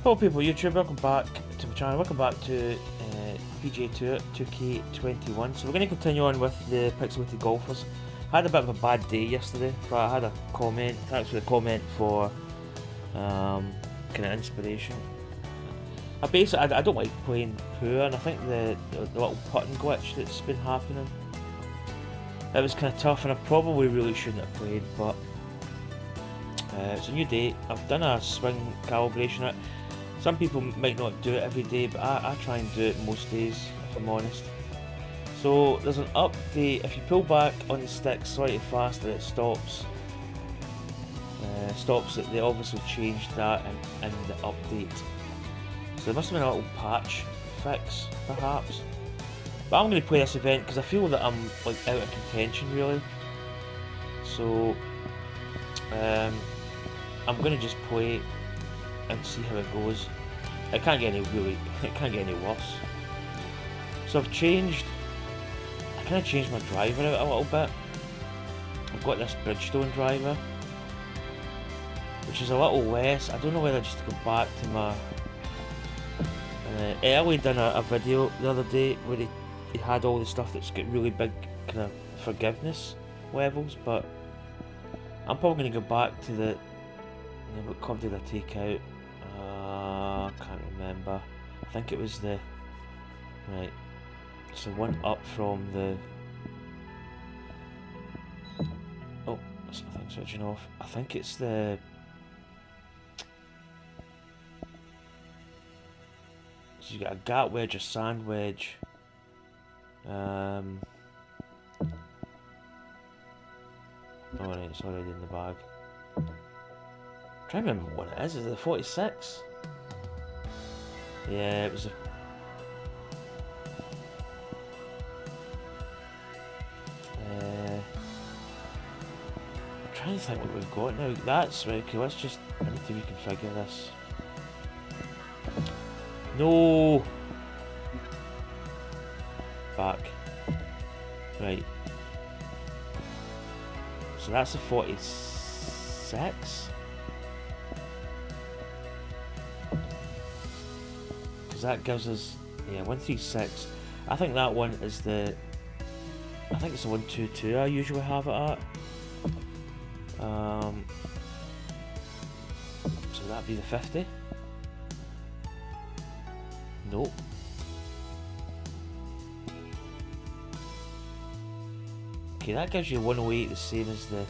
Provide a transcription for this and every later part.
Hello people, YouTube, welcome back to my channel, welcome back to PGA Tour 2K21. So we're going to continue on with the Pixelated golfers. I had a bit of a bad day yesterday, but I had a comment, thanks for the comment for kind of inspiration. I don't like playing poor, and I think the little putting glitch that's been happening, it was kind of tough, and I probably really shouldn't have played, but it's a new day. I've done a swing calibration. Some people might not do it every day, but I try and do it most days, if I'm honest. So there's an update. If you pull back on the stick slightly faster, it stops. Stops it. They obviously changed that in the update. So there must have been a little patch fix, perhaps. But I'm going to play this event because I feel that I'm like out of contention, really. So I'm going to just play and see how it goes. It can't get any worse. So I kind of changed my driver out a little bit. I've got this Bridgestone driver, which is a little less. I don't know whether just to go back to my. Ellie done a video the other day where he had all the stuff that's got really big kind of forgiveness levels, but I'm probably going to go back to the. What club did I take out? I can't remember. I think it was the. Right. So one up from the. Oh, that's nothing switching off. I think it's the. So you got a gap wedge, a sand wedge. Oh, right, it's already in the bag. I'm trying to remember what it is. Is it the 46? Yeah, it was a. I'm trying to think what we've got now. That's right. Okay, let's just. I need to reconfigure this. No. Back. Right. So that's a 46. Because that gives us 136. I think that one is the. I think it's the 122 I usually have it at. So that'd be the 50. Nope. Okay, that gives you 108, the same as the.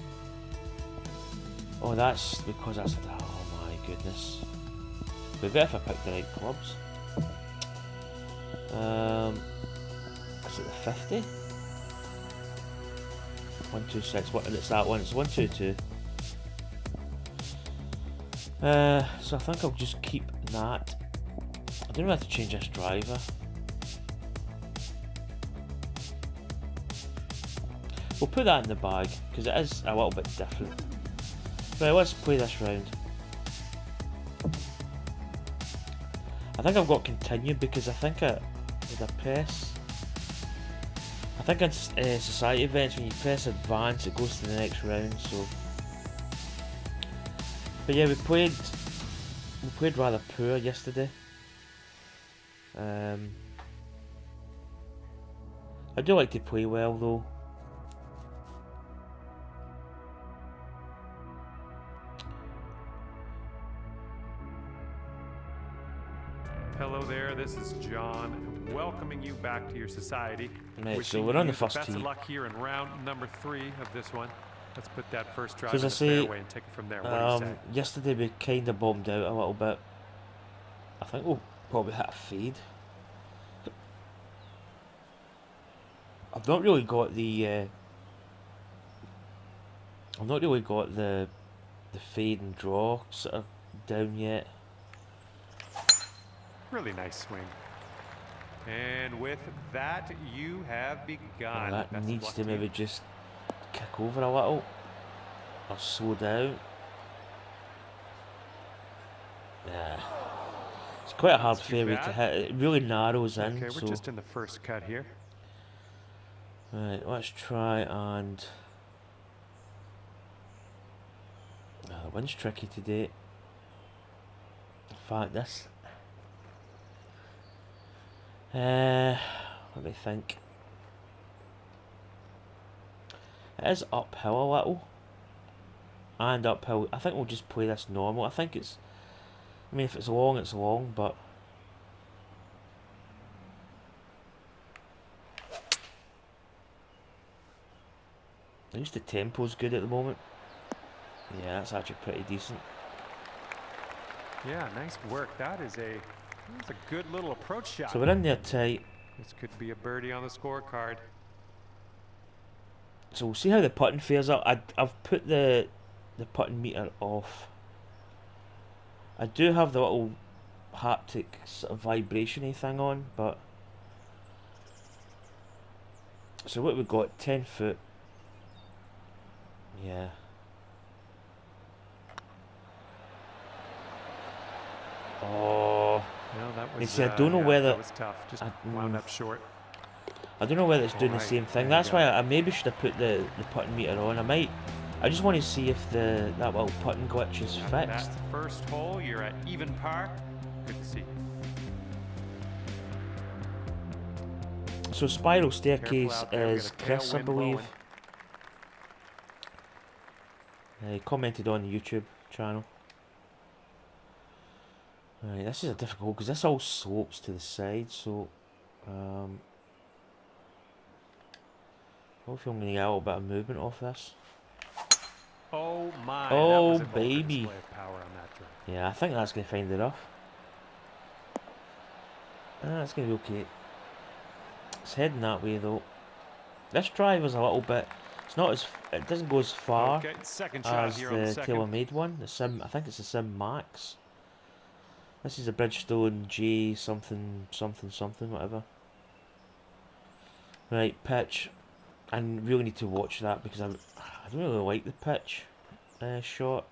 Oh, that's because that's. Oh my goodness. But better if I pick the right clubs. Is it the 50? 126. What? And it's that one. It's 122. So I think I'll just keep that. I don't know how to change this driver. We'll put that in the bag because it is a little bit different. Right, let's play this round. I think I've got continue because I think did I press? I think in society events when you press advance it goes to the next round. So, but yeah, we played rather poor yesterday. I do like to play well though. Hello there, this is John, welcoming you back to your society. Right, so we're on the first best tee. of luck here in round number 3 of this one. Let's put that first drive So in as the I say, fairway and take it from there. What do you say? yesterday we kind of bombed out a little bit. I think we'll probably hit a fade. I've not really got the fade and draw sort of down yet. Really nice swing. And with that, you have begun. That Best of needs luck to you. maybe just kick over a little or slow down. Yeah, it's quite a hard fairway to hit. It really narrows in. Okay, we're so just in the first cut here. right, let's try and. The wind's tricky today. fact, this. Let me think. It is uphill a little. And uphill. I think we'll just play this normal. I think it's... I mean, if it's long, but... At least the tempo's good at the moment. Yeah, that's actually pretty decent. Yeah, nice work. That's a good little approach shot. So we're in there tight. This could be a birdie on the scorecard. So we'll see how the putting fares up. I've put the putting meter off. I do have the little haptic sort of vibration-y thing on, but... So what we've got, 10 foot. Yeah. Oh. No, that was, You see, I don't know whether... that was tough. Just wound up short. I don't know whether it's doing the same thing. That's why I maybe should have put the putting meter on. I just want to see if that little putting glitch is fixed. That's the first hole. You're at even par. Good to see. So Spiral Staircase is Chris, I believe. He commented on the YouTube channel. Right, this is a difficult because this all slopes to the side, so hopefully I'm going to get a little bit of movement off this. Oh my! Oh that was a baby! display of power on that drive. Yeah, I think that's going to find it off. That's going to be okay. It's heading that way though. This drive is a little bit. It's not as. It doesn't go as far second shot as here on the the second. TaylorMade one. The Sim. I think it's the Sim Max. This is a Bridgestone J something whatever. Right, pitch. I really need to watch that because I don't really like the pitch shot.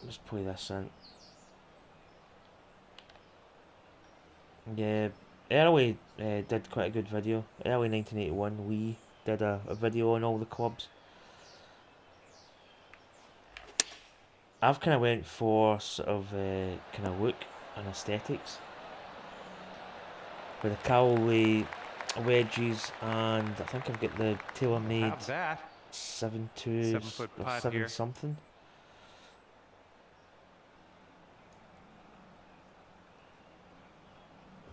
Let's play this in. Yeah, Early did quite a good video. Early 1981, we did a video on all the clubs. I've kind of went for sort of kind of look and aesthetics with the Callaway wedges, and I think I've got the TaylorMade 7.2 or 7 something.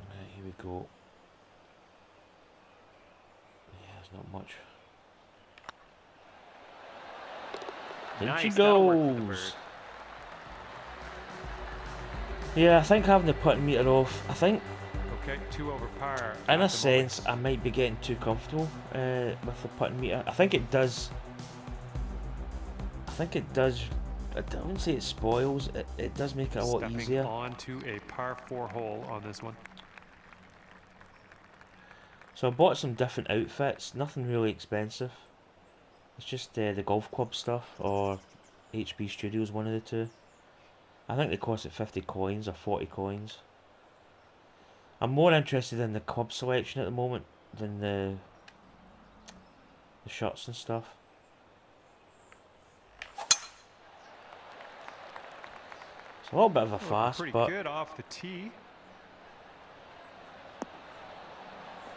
Right, here we go. Yeah, there's not much. There she goes. Yeah, I think having the putting meter off, I think, okay, 2 over par. In a sense, I might be getting too comfortable with the putting meter. I think it does. I wouldn't say it spoils. It does make it a lot easier. On to a par 4 hole on this one. So I bought some different outfits. Nothing really expensive. It's just the golf club stuff or HB Studios, one of the two. I think they cost it 50 coins or 40 coins. I'm more interested in the club selection at the moment than the shirts and stuff. It's a little bit of a fast, but good off the tee.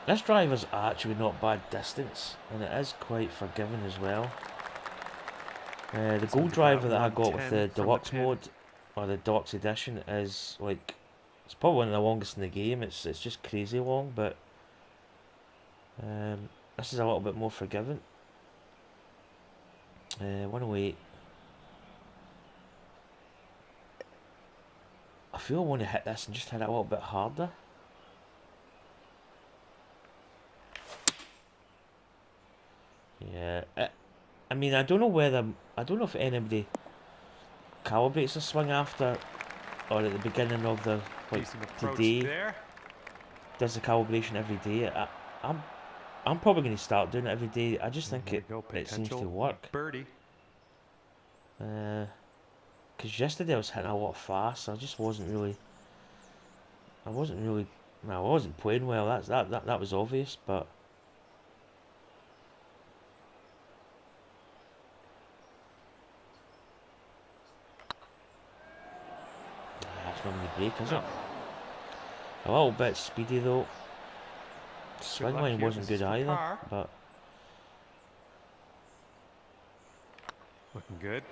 This drive is actually not bad distance, and it is quite forgiving as well. The gold driver that I got with the deluxe mode, or the deluxe edition, is like, it's probably one of the longest in the game. It's just crazy long, but this is a little bit more forgiving. 108. I feel I want to hit this and just hit it a little bit harder. Yeah, I mean, I don't know if anybody calibrates a swing after or at the beginning of the today. Does the calibration every day? I'm probably going to start doing it every day. I just think it seems to work. Birdie. Because yesterday I was hitting a lot fast. I just wasn't really. I wasn't playing well. That was obvious, but. It's not going to break, is No. it? A little bit speedy though. Swing luck line here. wasn't This is good for either, par. but Looking good.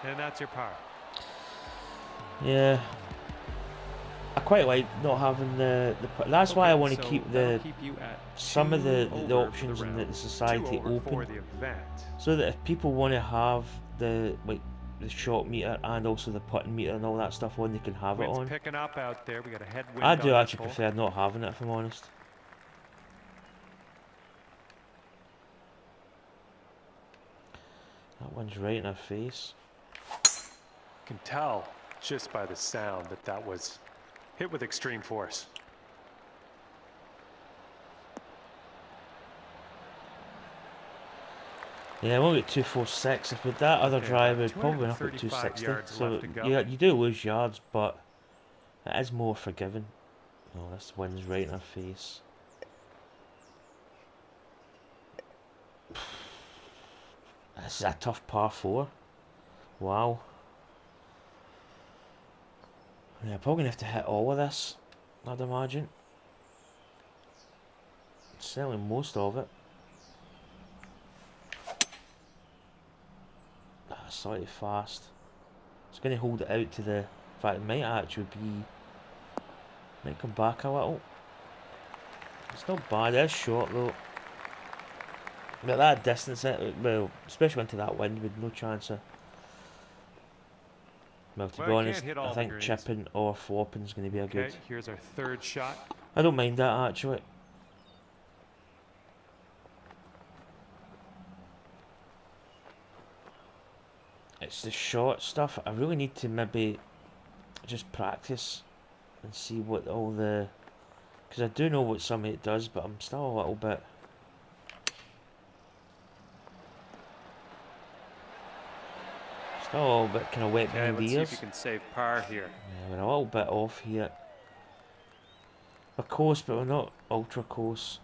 And that's your par. yeah. I quite like not having that's why I want to so keep that'll keep you at some of the 2 over options for in round. the 2 society over for open, the event. so that if people want to have the shot meter and also the putting meter and all that stuff on, they can have Wind's it on. picking up out there. We got a headwind I on do this actually hole. prefer not having it, if I'm honest. That one's right in our face. Can tell just by the sound that that was hit with extreme force. Yeah, we'll get 246. If with that other Okay, driver, about we'd probably up at 235 260. yards So left to go. you do lose yards, but it is more forgiving. Oh, this wind's right in our face. This is a tough par 4. Wow. Yeah, probably gonna have to hit all of this, I'd imagine. Certainly most of it. Slightly fast. It's going to hold it out to the... In fact, it might actually be... Might come back a little. It's not bad. It is short though. But that distance, well, especially into that wind, with no chance of... Well, to be honest, I think chipping or flopping is going to be a good... Okay, here's our third shot. I don't mind that actually. It's the short stuff. I really need to maybe just practice and see what all the... Because I do know what some of it does, but I'm still a little bit... Still a little bit kind of wet behind the ears. Let's see if you can save par here. Yeah, we're a little bit off here. We're close, but we're not ultra close.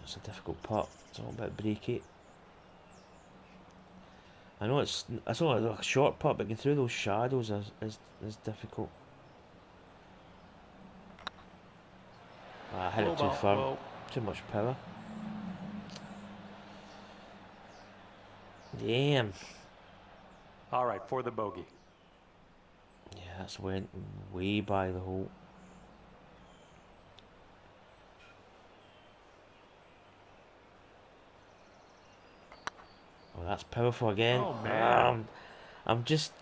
It's a difficult putt. It's a little bit breaky. I know it's only like a short putt, but getting through those shadows is difficult. I hit it too far. Too much power. Damn. All right, for the bogey. Yeah, that's went way by the hole. Oh, that's powerful again. Oh, man. I'm just...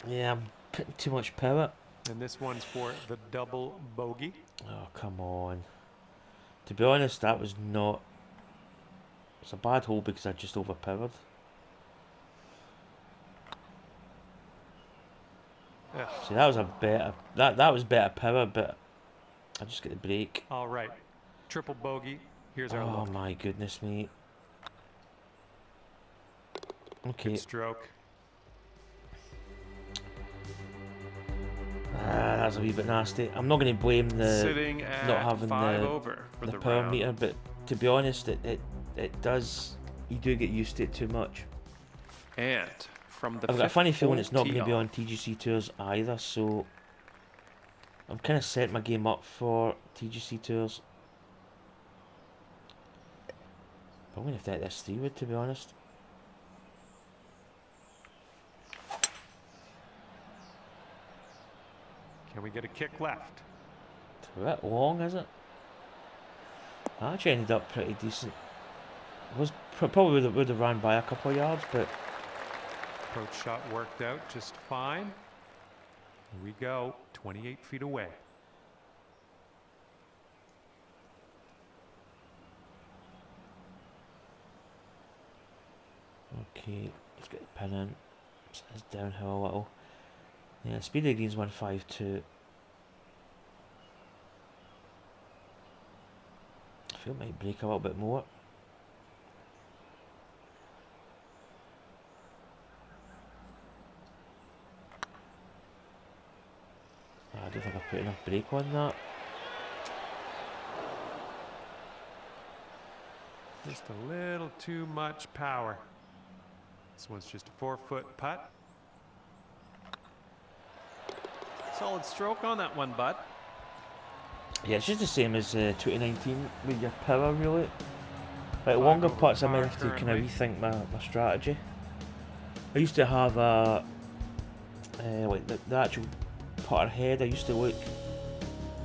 Yeah, I'm putting too much power. And this one's for the double bogey. Oh, come on. To be honest, that was not... It's a bad hole because I just overpowered. Yeah. See, that was a better... That was better power, but I just get the break. All right. Triple bogey. Here's our look. Oh, my goodness, mate. Okay. Good stroke. That's a wee bit nasty. I'm not going to blame the not having the power meter, but to be honest, it does. You do get used to it too much. And from the I've got a funny feeling it's not going to be on TGC tours either, so I'm kind of setting my game up for TGC tours. I'm going to have to hit this 3-wood, to be honest. Can we get a kick left? It's a bit long, is it? I actually ended up pretty decent. Was probably would have ran by a couple of yards, but Approach shot worked out just fine. Here we go, 28 feet away. Okay, let's get the pin in. It's downhill a little. Yeah, speed of the green's 152. I feel it might break a little bit more. I don't think I put enough brake on that. Just a little too much power. This one's just a 4-foot putt. Solid stroke on that one, bud. Yeah, it's just the same as 2019 with your power, really. Like, 5 longer over putts, I might par have to kind of currently. rethink my strategy. I used to have a like the actual putter head. I used to look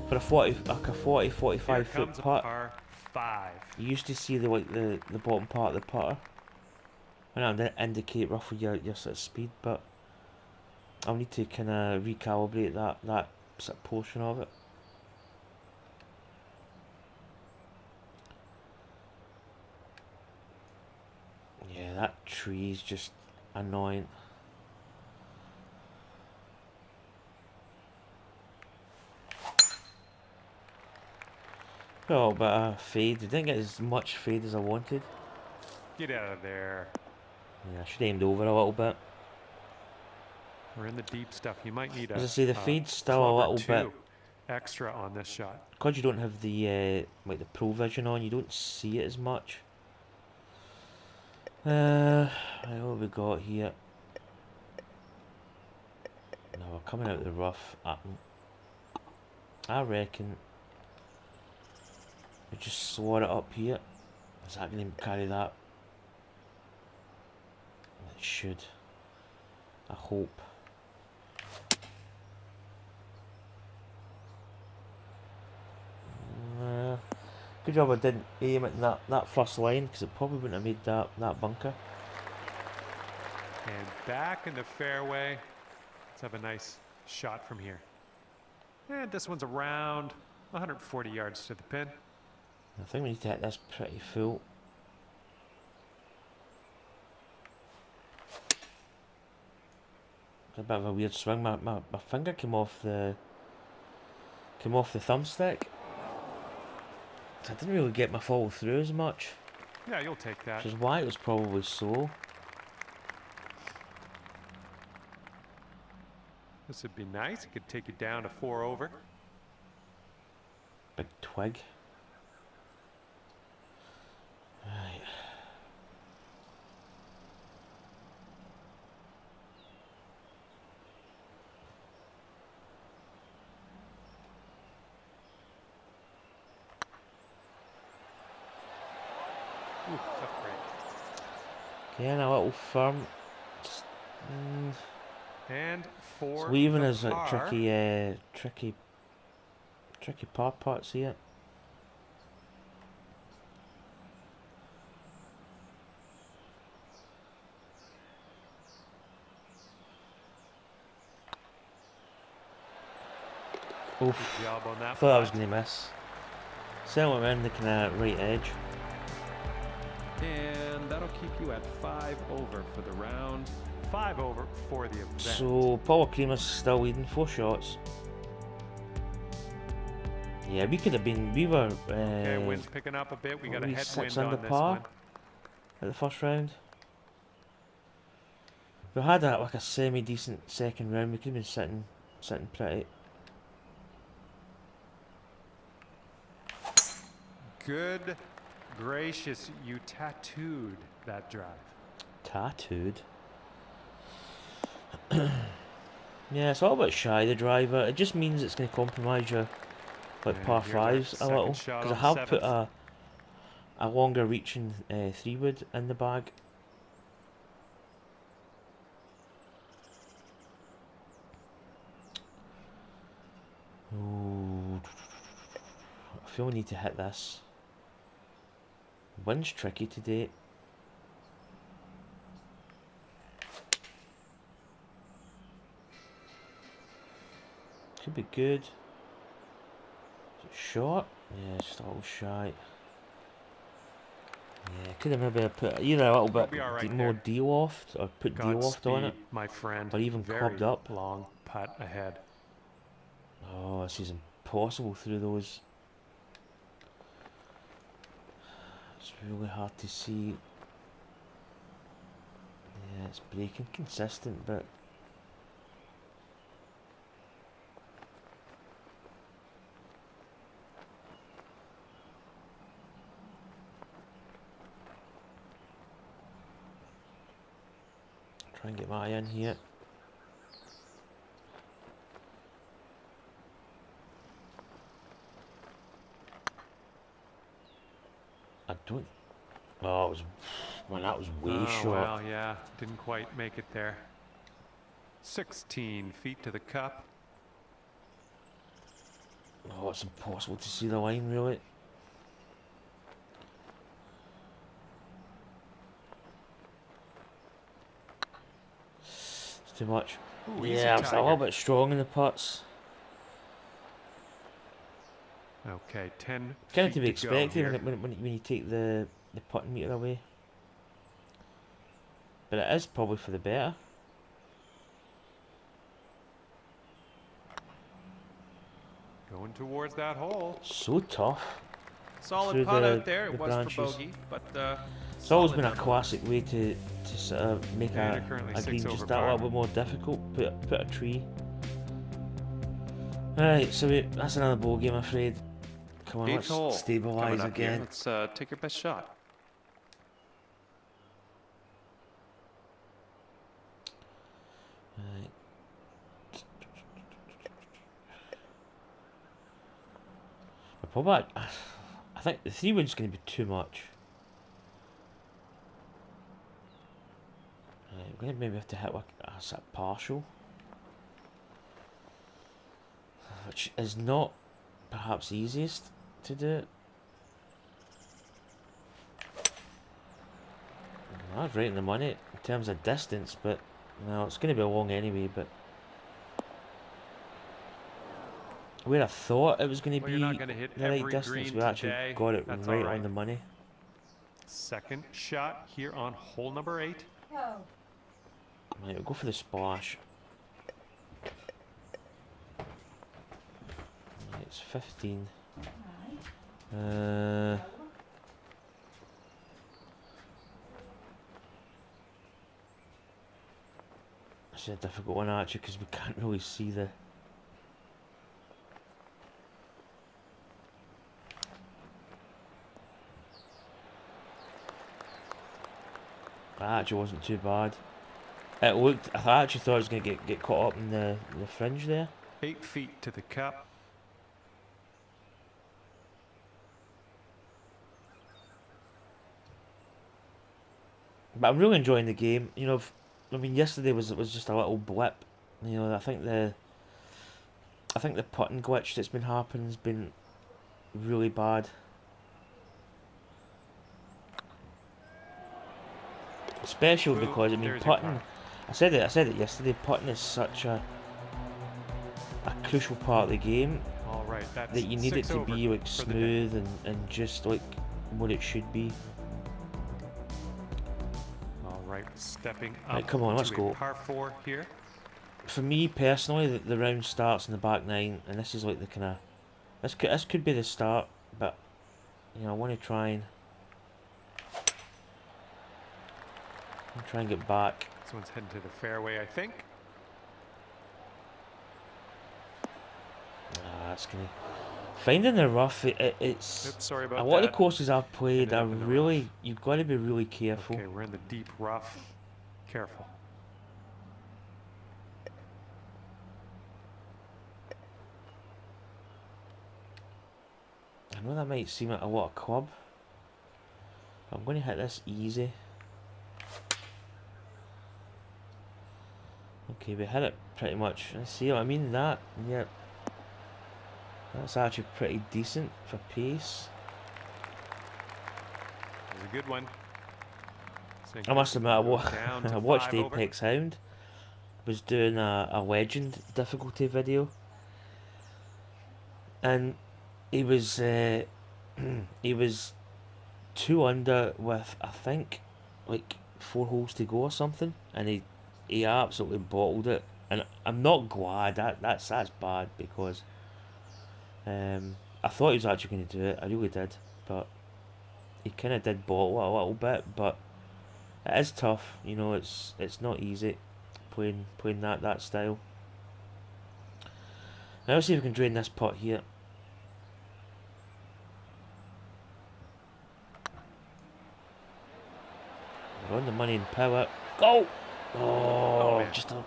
for a 45 Here foot comes a putt. par 5. You used to see the bottom part of the putter, and that would indicate roughly your sort of speed. But I'll need to kind of recalibrate that sort of portion of it. Yeah, that tree is just annoying. Oh, but fade. I didn't get as much fade as I wanted. Get out of there. Yeah, I should have aimed over a little bit. We're in the deep stuff. You might need As a I say, the fade's still a club or little bit. two extra on this shot. Because you don't have the like the Pro Vision on, you don't see it as much. What have we got here? No, we're coming out of the rough. I reckon we just slot it up here. Is that going to carry that? It should. I hope. Good job I didn't aim at that first line, because it probably wouldn't have made that bunker. And back in the fairway. Let's have a nice shot from here. And this one's around 140 yards to the pin. I think we need to hit this pretty full. It's a bit of a weird swing. My finger came off the thumbstick. So I didn't really get my follow through as much. Yeah, you'll take that. Which is why it was probably slow. This would be nice. It could take you down to 4 over. Big twig. Right. Ooh, tough break. Again, a little firm. And for Leaving the is a par. tricky par putts here. Oof. Good job on that. Thought I was going to miss. Certainly around the kind of right edge. And that'll keep you at 5 over for the round. 5 over for the event. So Paul Creamer's still leading 4 shots. Yeah, we could have been. We were. Okay, wind's picking up a bit. We got a headwind 6 on under this par one. at the first round. We had like a semi-decent second round. We could have been sitting pretty. Good gracious, you tattooed that drive. Tattooed. Yeah, it's all about shy the driver. It just means it's going to compromise your like par fives a little, because I have put a longer reaching 3-wood in the bag. Ooh. I feel we need to hit this. Wind's tricky today. Could be good. Is it short? Yeah, it's just a little shy. Yeah, could have maybe put either a little bit right more there. D-loft, or put D-loft on it, my friend. or even Very clubbed up. long putt ahead. Oh, this is impossible through those. It's really hard to see. Yeah, it's breaking consistent, but try and get my eye in here. I don't. Oh, it was. Man, that was way Oh, short. well, yeah. Didn't quite make it there. 16 feet to the cup. Oh, it's impossible to see the line, really. It's too much. Ooh, easy, Yeah, I was a little Tiger. bit strong in the putts. Okay, 10 Kind of feet to be to go expected here. when you take the putting meter away. But it is probably for the better. Going towards that hole. So tough Solid through putt out there. the It was for branches. bogey, but It's always solid been a nonetheless. classic way to sort of make And you're currently a 6 green over just that par. little bit more difficult. Put a tree. Right, so that's another bogey, I'm afraid. Come on, Eighth let's hole stabilise coming up here. again. Let's take your best shot. Right. But probably, I think the 3-wood's going to be too much. Right, we're going to maybe have to hit like a sort of partial. Which is not perhaps easiest to do. Well, that's right in the money in terms of distance, but no, it's going to be long anyway. But where I thought it was going to Well, you're be not going to hit the right every distance, green we actually today. got it That's right all right. on the money. Second shot here on hole number 8. Right, we'll go for the splash. Right, it's 15. It's a difficult one actually because we can't really see the. That actually wasn't too bad. It looked. I actually thought I was going to get caught up in the fringe there. 8 feet to the cup. But I'm really enjoying the game. You know, I mean, yesterday was just a little blip. You know, I think the putting glitch that's been happening has been really bad. Especially because I mean There's your putting. par. I said it yesterday. Putting is such a crucial part of the game All right, that's that you need it 6 to over be like for the day. smooth and just like what it should be. All right, stepping up Right, come on, let's to go. a par 4 here. For me personally, the round starts in the back 9, and this is like the kind of this could be the start, but you know I want to try and get back. This one's heading to the fairway, I think. That's gonna finding the rough. It's Oops, sorry a about lot of that. the courses I've played Ended are up in the really rough. you've got to be really careful. Okay, we're in the deep rough. Careful. I know that might seem like a lot of club. But I'm going to hit this easy. Okay, we hit it pretty much. I see what I mean. That, yep. That's actually pretty decent for pace. It was a good one. I must admit, Down to I watched 5 over. Apex Hound. Was doing a legend difficulty video. And he was he was 2 under with I think like 4 holes to go or something, and he absolutely bottled it. And I'm not glad that's bad because I thought he was actually going to do it. I really did, but he kind of did bottle it a little bit. But it is tough, you know. It's not easy playing that style. Now let's see if we can drain this putt here. We're on the money and power. Go! Oh, man. just a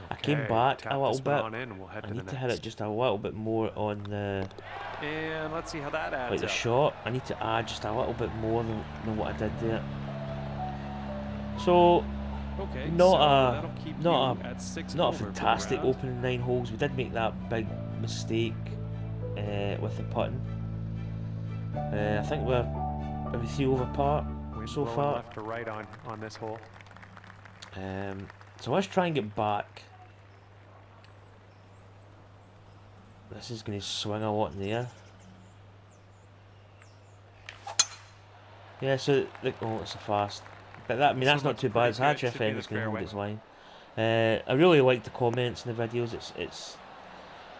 I came Okay, back tap a little this one bit. on in and we'll head I to the need to hit it next. just a little bit more on the, And let's see how that like adds the up. shot. I need to add just a little bit more than what I did there. So Okay, not so a that'll keep not you at 6 a not a over for the fantastic round. opening 9 holes. We did make that big mistake with the putting. I think we're 3 over par Wind so blowing far. left to right on this hole. So let's try and get back. This is going to swing a lot in the air. Yeah, so oh, it's a fast, but that, I mean, This that's one not looks too bad. pretty It's good. actually a Should be friend in the that's going to hold fairway. its line. I really like the comments in the videos. It's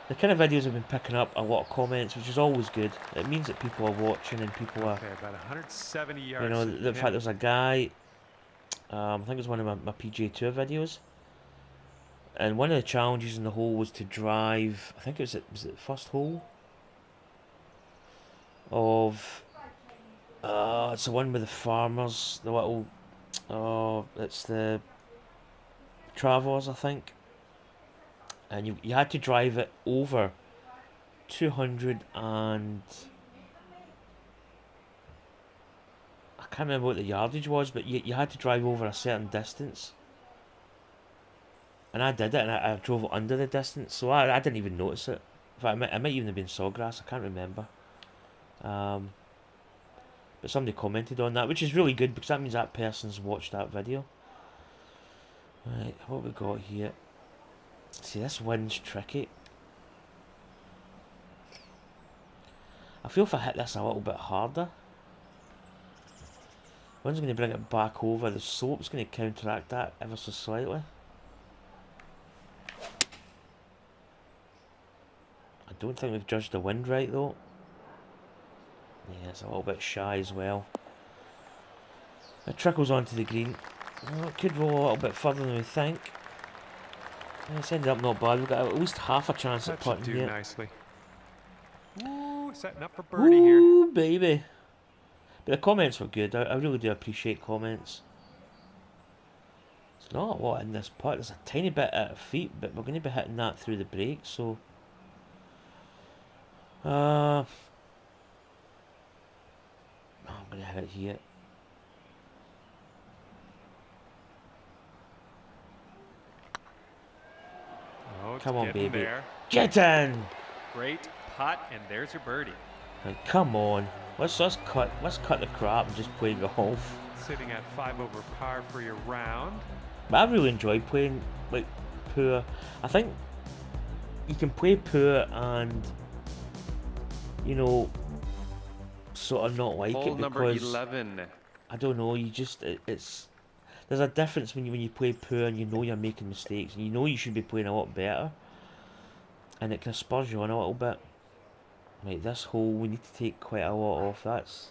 the kind of videos I've been picking up a lot of comments, which is always good. It means that people are watching and people are, Okay, about 170 you yards know, to the the fact pin. there's a guy. I think it was one of my PGA Tour videos, and one of the challenges in the hole was to drive. I think was it the first hole of. It's the one with the farmers, the little. Oh, it's the Travers, I think. And you had to drive it over 200 and I can't remember what the yardage was, but you had to drive over a certain distance. And I did it, and I drove under the distance, so I didn't even notice it. In fact, it might even have been sawgrass, I can't remember. But somebody commented on that, which is really good, because that means that person's watched that video. Right, what we got here? See, this wind's tricky. I feel if I hit this a little bit harder, wind's going to bring it back over, the slope's going to counteract that ever so slightly. I don't think we've judged the wind right though. Yeah, it's a little bit shy as well. It trickles onto the green. Oh, it could roll a little bit further than we think. Yeah, it's ended up not bad. We've got at least half a chance at That should putting do here. nicely. Ooh, setting up for birdie here. Ooh, baby. But the comments were good. I really do appreciate comments. It's not a lot in this putt. There's a tiny bit at our feet, but we're going to be hitting that through the brakes, so... I'm going to hit it here. Oh, it's Come on, getting baby. there. Get in! Great putt, and there's your birdie. Like, come on. Let's cut the crap and just play golf. Sitting at 5 over par for your round. But I really enjoy playing like poor. I think you can play poor and, you know, sort of not like Hole it number because 11. I don't know. You just it's there's a difference when you play poor and you know you're making mistakes and you know you should be playing a lot better, and it kind of spurs you on a little bit. Right, this hole we need to take quite a lot off. That's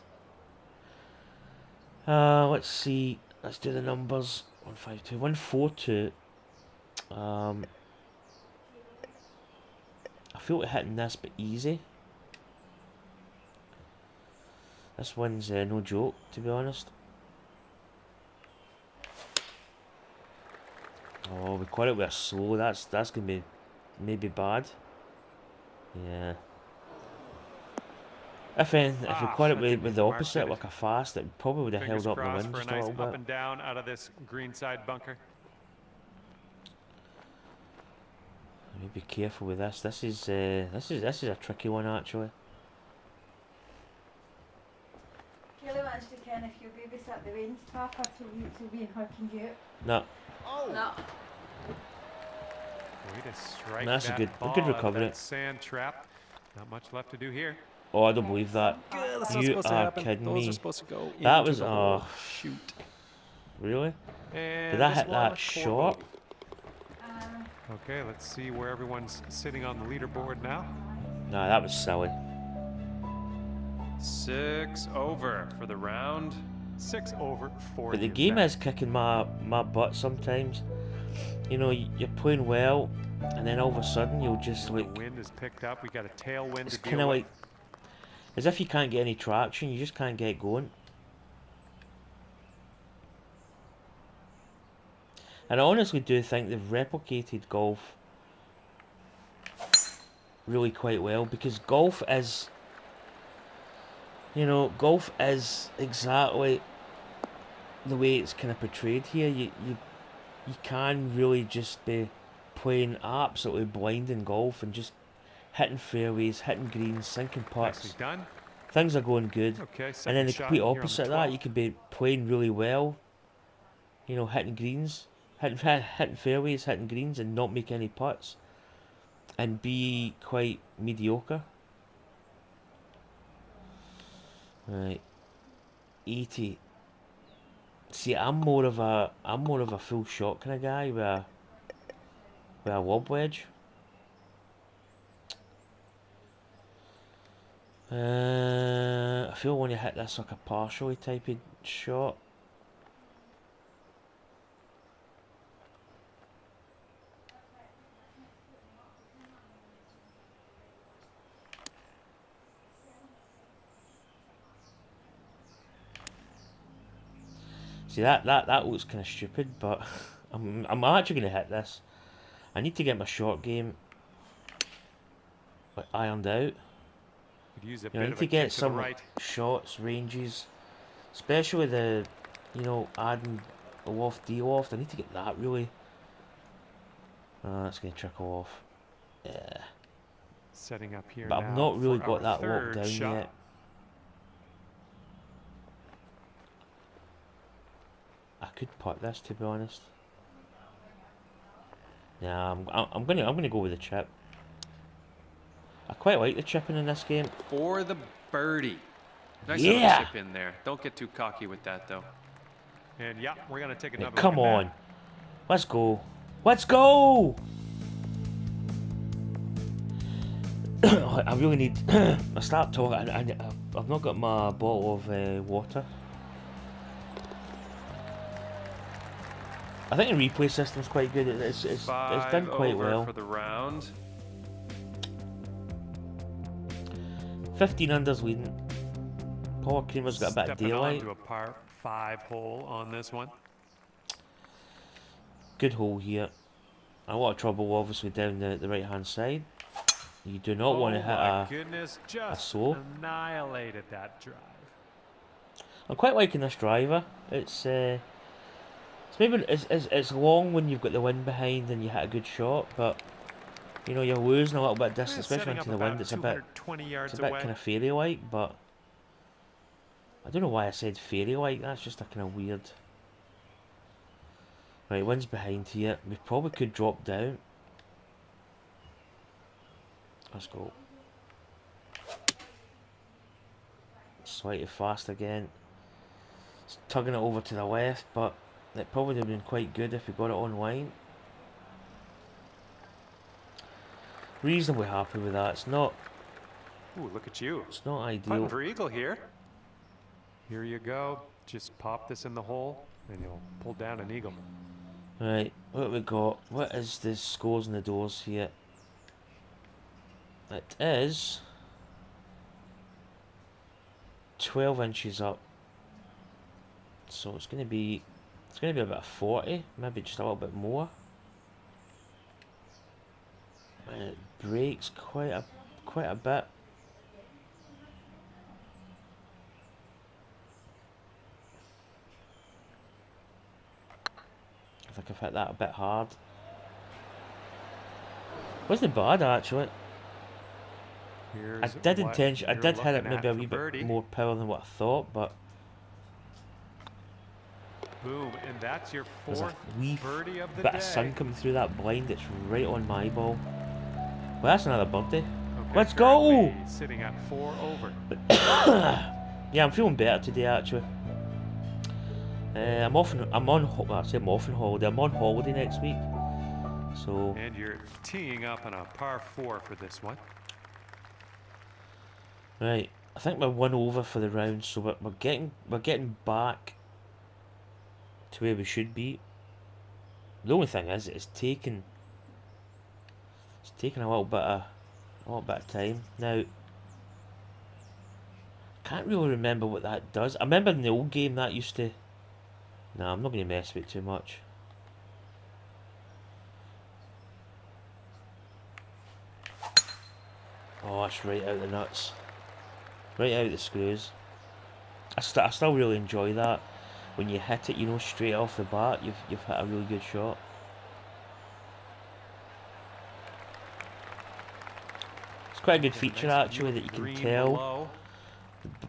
let's see. Let's do the numbers. 152, 142. I feel like hitting this, but easy. This one's no joke, to be honest. Oh, we caught it with a slow. That's gonna be maybe bad. Yeah. If we caught it that with didn't hit the the mark, opposite, did it? like a fast, it probably would have Fingers held up the crossed wind for a just a nice little up bit. and down out of this greenside bunker. Be careful with this. This is a tricky one actually. Kelly wants to ken if you babysit the rain stop after weeks of being her can do it. No, No. Way to strike that's a that good ball recovery. out of that sand trap. Not much left to do here. Oh, I don't believe that. Good, that's You are kidding Those me. are supposed to go That into was the hole. Shoot. Really? And Did that this hit one, that 4 short? bogey. Okay, let's see where everyone's sitting on the leaderboard now. Nah, that was silly. 6 over for the round. 6 over for But the you, game Matt. is kicking my butt sometimes. You know, you're playing well, and then all of a sudden you'll just like. The wind is picked up. We got a tailwind It's to kind deal of with. like as if you can't get any traction. You just can't get going. And I honestly do think they've replicated golf really quite well, because golf is, you know, golf is exactly the way it's kind of portrayed here. You can really just be playing absolutely blind in golf and just hitting fairways, hitting greens, sinking Nicely putts. done. Things are going good. Okay, And second then the shot complete here on the opposite of that, 12th. you could be playing really well, you know, hitting greens, hitting fairways, hitting greens, and not make any putts, and be quite mediocre. Right, 80. See, I'm more of a full shot kind of guy with a lob wedge. I feel when you hit this like a partially typed shot. See, that looks kind of stupid, but I'm actually gonna hit this. I need to get my short game like ironed out. Could use a You know, I bit need of to a get kick to the some right. shots, ranges, especially the, you know, adding a loft, de-loft. I need to get that really. That's gonna trickle off. Yeah, Setting up here but I've now not for really got our that locked third down shot. yet. I could putt this, to be honest. Yeah, I'm gonna go with the chip. I quite like the chipping in this game. For the birdie. Nice little Yeah! chip in there. Don't get too cocky with that, though. And yeah, we're going to take Right, another come look at on. Let's go. Let's go! I really need... I start talking. I've not got my bottle of water. I think the replay system's quite good. It's done quite over well. for the round. 15 under's leading. Paul Creamer's got a bit of Stepping daylight. onto a par 5 hole on this one. Good hole here. A lot of trouble, obviously, down the right hand side. You do not want to hit my goodness, a just slope. annihilated that drive. I'm quite liking this driver. It's maybe it's long when you've got the wind behind and you hit a good shot, but you know you're losing a little bit of distance, especially Setting into up the wind. about It's a bit 220 yards it's a bit away. kind of fairy like, but I don't know why I said fairy like. That's just a kind of weird. Right, wind's behind here. We probably could drop down. Let's go. Slightly fast again. It's tugging it over to the left, but it probably would have been quite good if we got it on line. Reasonably happy with that. It's not Ooh, look at you. It's not Putting ideal. for eagle here. Here you go. Just pop this in the hole and you'll pull down an eagle. Right, what have we got? What is the scores and the doors here? It is 12 inches up. So it's gonna be about 40, maybe just a little bit more. And it breaks quite a bit. I think I've hit that a bit hard. Wasn't bad actually. I did hit it maybe a wee bit more power than what I thought, but Boom, and that's your there's a fourth wee birdie of the bit day. of sun coming through that blind. It's right on my ball. Well, that's another birdie. Okay, Let's go! currently sitting at 4 over. Yeah, I'm feeling better today actually. I'm off on holiday. I'm on holiday next week. So And you're teeing up on a par 4 for this one. right, I think we're 1 over for the round, so we're getting back to where we should be. The only thing is, it's taking a little bit of time now. Can't really remember what that does. I remember in the old game that used to. Nah, I'm not going to mess with it too much. Oh, that's right out the nuts. Right out the screws. I still really enjoy that. When you hit it, you know, straight off the bat, you've hit a really good shot. It's quite a good feature actually, that you can tell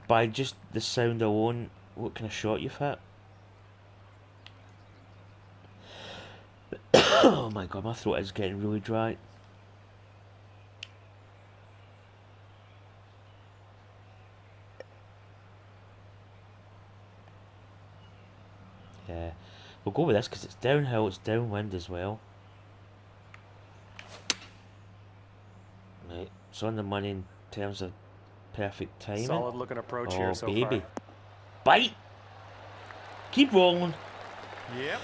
by just the sound alone what kind of shot you've hit. Oh my god, my throat is getting really dry. Yeah, we'll go with this because it's downhill, it's downwind as well. Right, it's on the money in terms of perfect timing. Solid looking approach oh, here so baby. far. Bite! Keep rolling. Yep.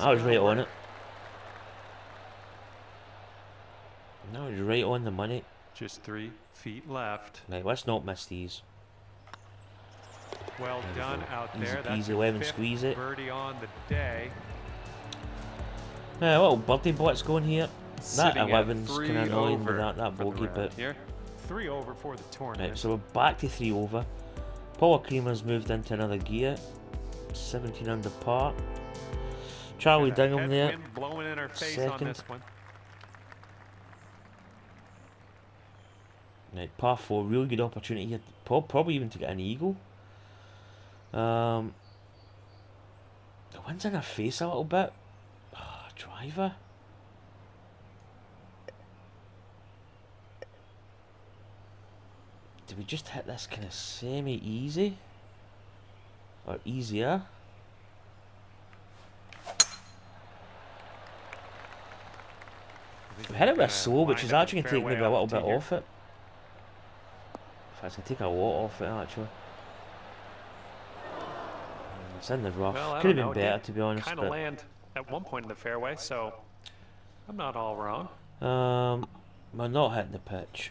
I was right on it. No, it's right on the money. Just 3 feet left. Right, let's not miss these. Well done out Easy there. That's peasy, your lemon 5th squeeze it. birdie on the day. Yeah, a little birdie bot's going here. That Sitting at 11's 3 kind of annoying with over that for the bogey, round but here. 3 over for the tournament. right, so we're back to 3 over. Paul Creamer's moved into another gear. 17 under par. Charlie Got a Dingham there. headwind blowing in our face on second. this one. Right, par 4, really good opportunity here. Probably even to get an eagle. The wind's in her face a little bit. Oh, driver. Did we just hit this kind of semi-easy? Or easier? We hit it with a slow, which is actually going to take maybe a little bit off it. In fact, it's going to take a lot off it actually. It's in the rough. Well, Could have been better, to be honest. Kind of land at one point in the fairway, so I'm not all wrong. We're not hitting the pitch.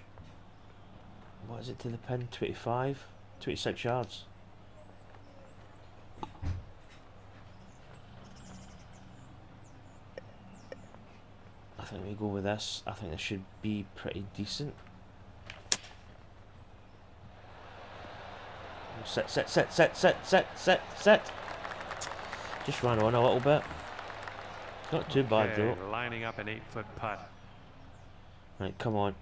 What is it to the pin? 25? 26 yards. I think we go with this. I think this should be pretty decent. Sit. Just ran on a little bit. Not too bad though. Lining up an 8-foot putt. Right, come on.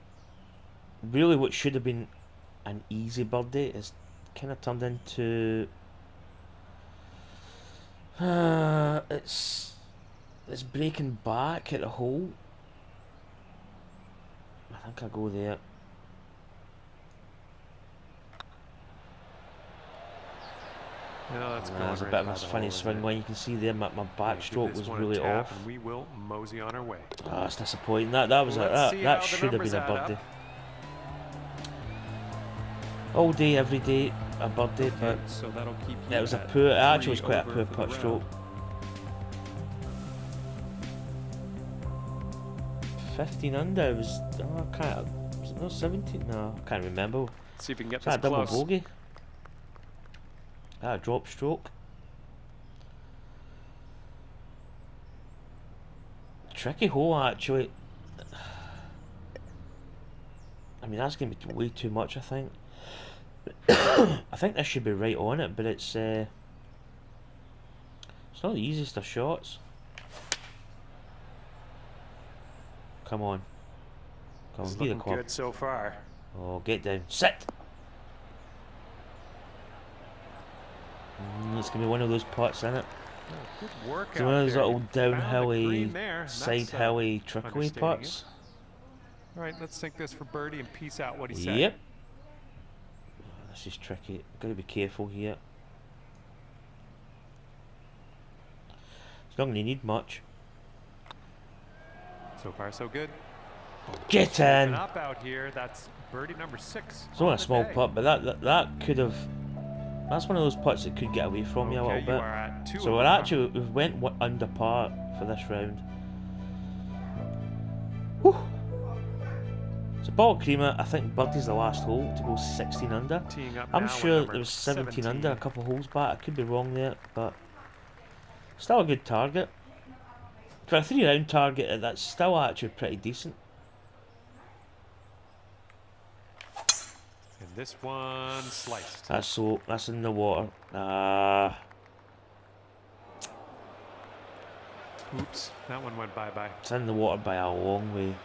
Really, what should have been an easy birdie is kind of turned into. It's breaking back at the hole. I think I'll go there. No, that's There's a bit of a funny swing line. You can see there my backstroke was really off. And we will mosey on our way. Ah, it's disappointing. That was that should have been a birdie. All day, every day, a birdie, but So that'll keep you it was a at poor. It actually was 3 quite a over poor for the putt round. stroke. 15 under was. Oh, I can't. Was it not 17? No, I can't remember. See if we can get Is this that a double close. bogey? A drop stroke. Tricky hole actually. I mean, that's going to be way too much, I think. I think this should be right on it, but it's not the easiest of shots. Come on. Come on, It's be the looking club. good so far. Oh, get down. Sit! It's going to be one of those putts, isn't it? Good work It's one of those little Found the downhilly, green there, and side that's, hilly, trickly understating putts. All right, let's take this for birdie and peace out. What he said. Yep. This is tricky. Got to be careful here. It's not going to need much. So far, so good. Get And in! up out here. That's birdie number 6. It's only on a the small day. putt, but that could have. That's one of those putts that could get away from you a Okay, little you bit. are at 2 So over. we went under par for this round. Whew. So ball creamer, I think birdie's the last hole to go 16 under. Teeing up I'm now with sure number there was 17 under a 17. couple holes back. I could be wrong there, but still a good target. For a 3-round target, that's still actually pretty decent. this one sliced. That's in the water. Oops, that one went bye-bye. It's in the water by a long way.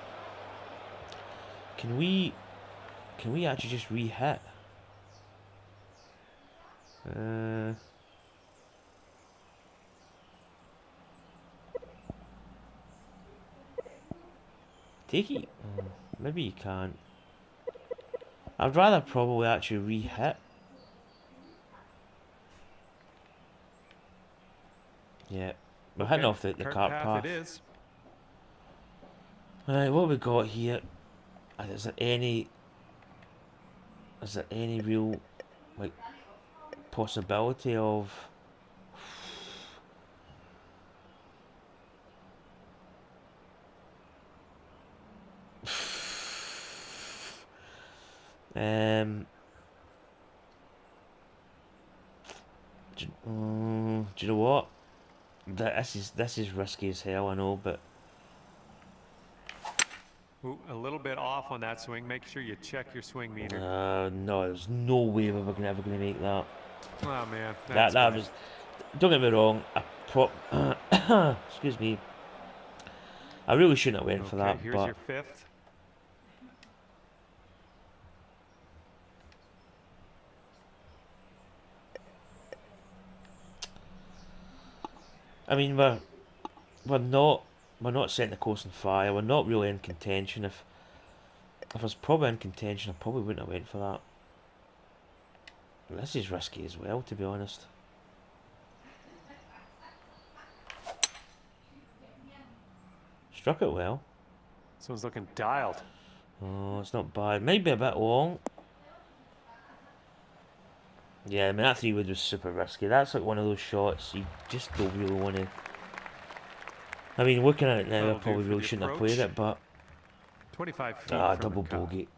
Can we actually just re-hit? Take it. Maybe you can't. I'd rather probably actually re-hit. Yeah, we're hitting off the cart path. It is. Right, what we got here? Is there any real like possibility of? Do you know what? This is risky as hell, I know, but Ooh, a little bit off on that swing. Make sure you check your swing meter. no, there's no way we were ever gonna make that. Oh man, That was. Don't get me wrong. Excuse me. I really shouldn't have went for that, here's but your fifth. I mean we're not setting the course on fire. We're not really in contention. If I was probably in contention, I probably wouldn't have went for that. But this is risky as well, to be honest. Struck it well. This one's looking dialed. Oh, it's not bad. Might be a bit long. Yeah, I mean that 3-wood was super risky. That's like one of those shots you just don't really want to. I mean, looking at it now, I probably really shouldn't have played it, but 25 feet. double bogey.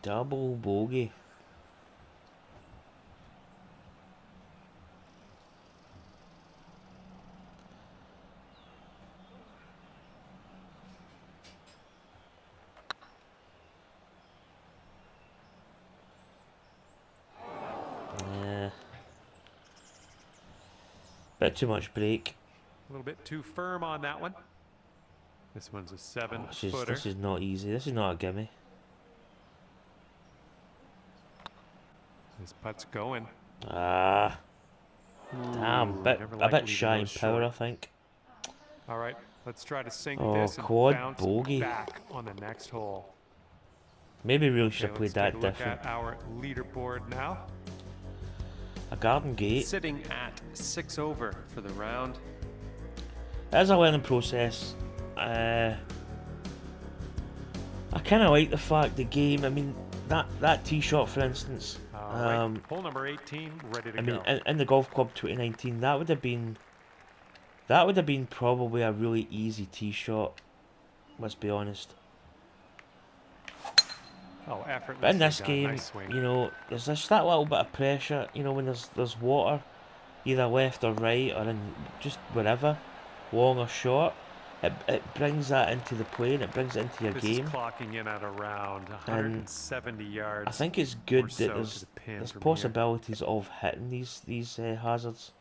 Double bogey. Bit too much break. A little bit too firm on that one. This one's a 7-footer. This is not easy. This is not a gimme. This putt's going. Damn, a bit shy in power, I think. All right, let's try to sink this and quad bounce bogey. back on the next hole. Maybe we really should have played that Let's take a different. look at our leaderboard now. A garden gate. Sitting at 6 over for the round. As a learning process, I kind of like the fact the game. I mean, that tee shot, for instance. Right. Hole number 18, ready to go. I mean, in the Golf Club 2019, that would have been probably a really easy tee shot. Let's be honest. Oh, effortless. But in this game, nice swing. you know, there's just that little bit of pressure. You know, when there's water, either left or right, or in just wherever, long or short, it brings that into the play and it brings it into your game. Is clocking in at around 170 yards. I think it's good so that to the pin there's from possibilities of hitting these hazards.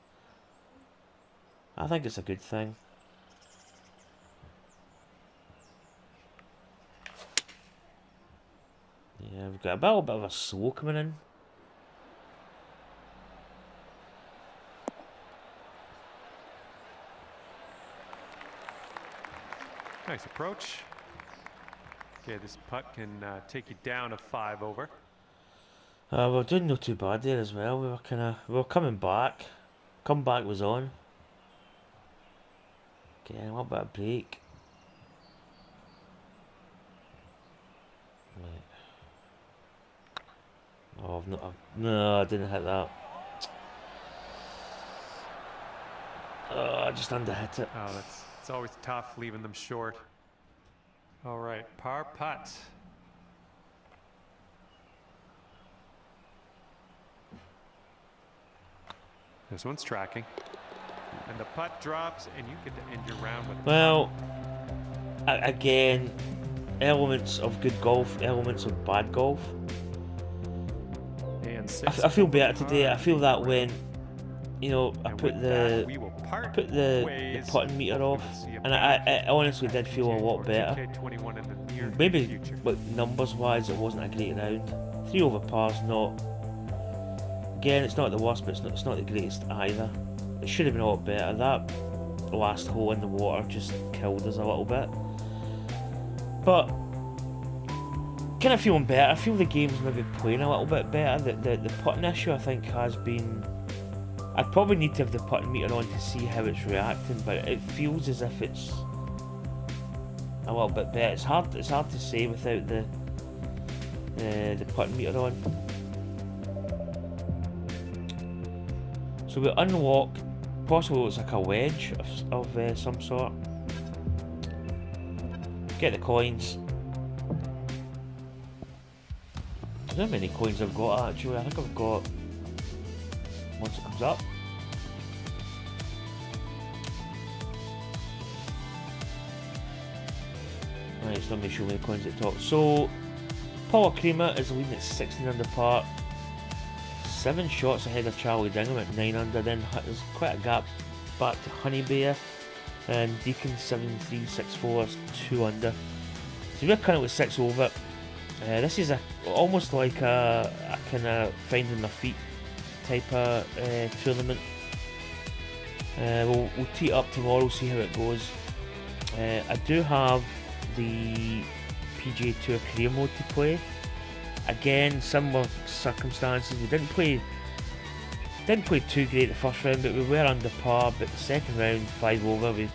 I think it's a good thing. Yeah, we've got a little bit of a slow coming in. Nice approach. Okay, this putt can take you down to 5 over. We're doing not too bad there as well. We were coming back. Comeback was on. Okay, a little bit of break. Right. Oh, no, I didn't hit that. Oh, I just underhit it. Oh, it's always tough leaving them short. All right, par putt. This one's tracking. And the putt drops, and you get to end your round with Well, again, elements of good golf, elements of bad golf. And I feel better today. I feel that when, you know, I put the putting meter off, and I honestly did feel a lot better. Maybe, but numbers wise, it wasn't a great round. 3 over par's not. Again, it's not the worst, but it's not the greatest either. It should have been a lot better. That last hole in the water just killed us a little bit. But kind of feeling better. I feel the game's maybe playing a little bit better. The putting issue, I think, has been. I'd probably need to have the putting meter on to see how it's reacting, but it feels as if it's a little bit better. It's hard to say without the putting meter on. So we unlock, possibly looks like a wedge of some sort. Get the coins. I don't know how many coins I've got actually. I think I've got, once it comes up. Right, so let me show me the coins at the top. So, Paul Creamer is leading at 16 under par. 7 shots ahead of Charlie Dingham at 9 under. Then there's quite a gap back to Honeybear. And Deacon 7364 is 2 under. So we're currently 6 over. This is almost like a kind of finding my feet type of tournament. We'll tee it up tomorrow, see how it goes. I do have the PGA Tour career mode to play. Again, similar circumstances. We didn't play too great the first round, but we were under par. But the second round, 5 over, we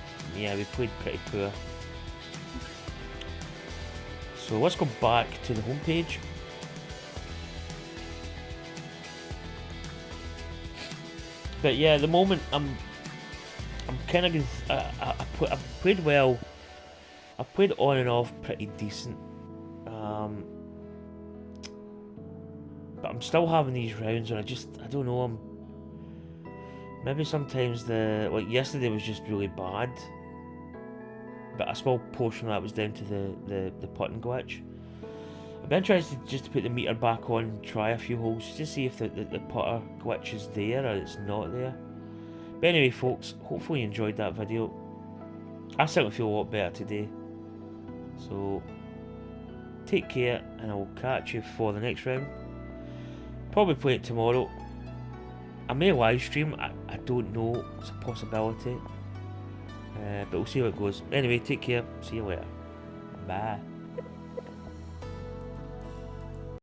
played pretty poor. So let's go back to the home page. But yeah, at the moment I'm kind of I've played well. I've played on and off pretty decent. But I'm still having these rounds and I don't know, maybe sometimes like yesterday was just really bad. But a small portion of that was down to the putting glitch. I've been interested just to put the meter back on and try a few holes just to see if the putter glitch is there or it's not there. But anyway folks, hopefully you enjoyed that video. I certainly feel a lot better today. So take care and I will catch you for the next round. Probably play it tomorrow. I may live stream, I don't know, it's a possibility. But we'll see how it goes. Anyway, take care, see you later. Bye.